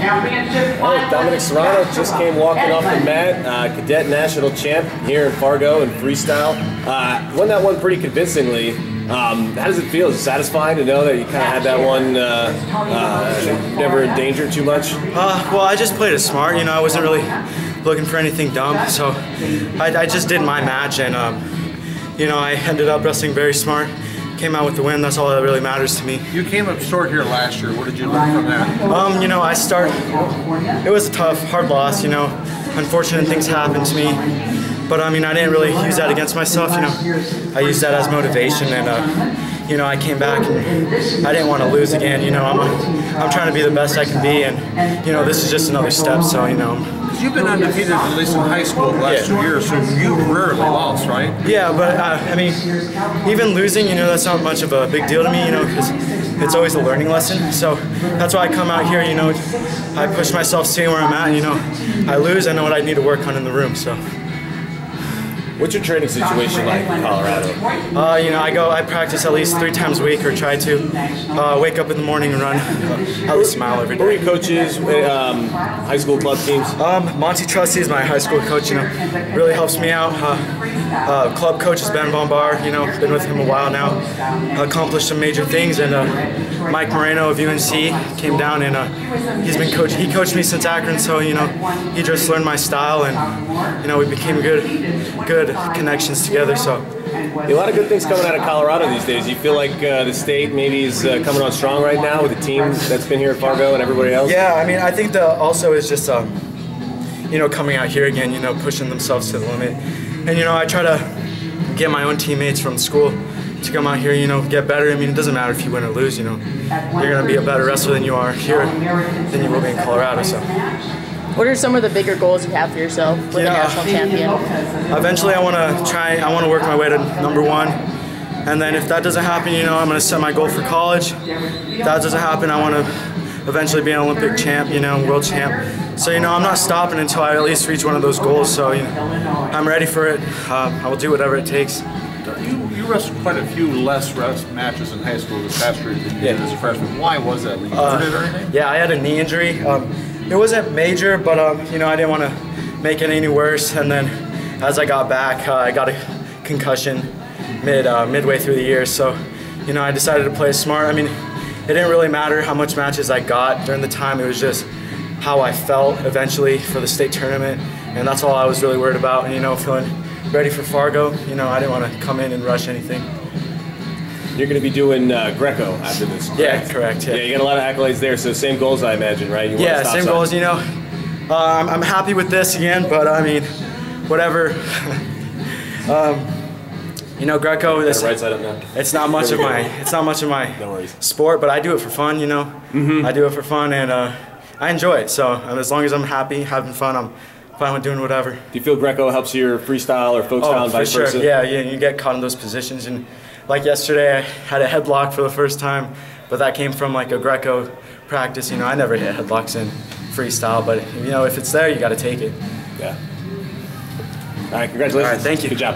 Oh, Dominick Serrano just came walking off the mat, Cadet national champ here in Fargo in freestyle. Won that one pretty convincingly. How does it feel? Is it satisfying to know that you kind of had that one never in danger too much? Well, I just played it smart. You know, I wasn't really looking for anything dumb, so I just did my match, and you know, I ended up wrestling very smart. Came out with the win. That's all that really matters to me. You came up short here last year. What did you learn from that? You know, it was a tough, hard loss. You know, unfortunate things happened to me, but I mean, I didn't really use that against myself. You know, I used that as motivation, and you know, I came back and I didn't want to lose again. You know, I'm trying to be the best I can be, and you know, this is just another step. So you know. You've been undefeated at least in high school the last 2 years, so you rarely lost, right? Yeah, but I mean, even losing, you know, that's not much of a big deal to me, you know, because it's always a learning lesson. So that's why I come out here, you know, I push myself, seeing where I'm at, and, you know, I lose, I know what I need to work on in the room, so. What's your training situation like in Colorado? You know, I practice at least 3 times a week, or try to. Wake up in the morning and run at least a mile every day. Who are your coaches, high school club teams? Monty Trusty is my high school coach, you know, really helps me out. Club coach is Ben Bombar, you know, been with him a while now. Accomplished some major things, and Mike Moreno of UNC came down, and he coached me since Akron, so you know, he just learned my style, and you know, we became good connections together. So a lot of good things coming out of Colorado these days. You feel like the state maybe is coming on strong right now with the team that's been here at Fargo and everybody else? Yeah, I mean, I think that also is just you know, coming out here again, you know, pushing themselves to the limit. And you know, I try to get my own teammates from school to come out here, you know, get better. I mean, it doesn't matter if you win or lose, you know. You're going to be a better wrestler than you are here than you will be in Colorado, so. What are some of the bigger goals you have for yourself with a national champion? Eventually, I want to work my way to #1. And then if that doesn't happen, you know, I'm going to set my goal for college. If that doesn't happen, I want to eventually be an Olympic champ, you know, world champ. So, you know, I'm not stopping until I at least reach one of those goals. So, you know, I'm ready for it. I will do whatever it takes. You wrestled quite a few less matches in high school this past year than you did as a freshman. Why was that? Were you injured or anything? Yeah, I had a knee injury. It wasn't major, but you know, I didn't want to make it any worse. And then as I got back, I got a concussion midway through the year. So, you know, I decided to play smart. I mean, it didn't really matter how much matches I got during the time. It was just how I felt eventually for the state tournament, and that's all I was really worried about. And you know, feeling ready for Fargo. You know, I didn't want to come in and rush anything. You're going to be doing Greco after this, correct? Yeah, correct. Yeah, you got a lot of accolades there, so same goals, I imagine, right? You yeah, same goals. You know, I'm happy with this again, but I mean, whatever. You know, Greco. Right side up now. It's not much of my No worries. sport, but I do it for fun. You know, I do it for fun, and I enjoy it. So as long as I'm happy, having fun, I'm fine with doing whatever. Do you feel Greco helps your freestyle or folk style and vice versa? Yeah, you get caught in those positions, and like yesterday, I had a headlock for the first time, but that came from like a Greco practice. You know, I never hit headlocks in freestyle, but you know, if it's there, you got to take it. Yeah. All right, congratulations. All right, thank you. Good job.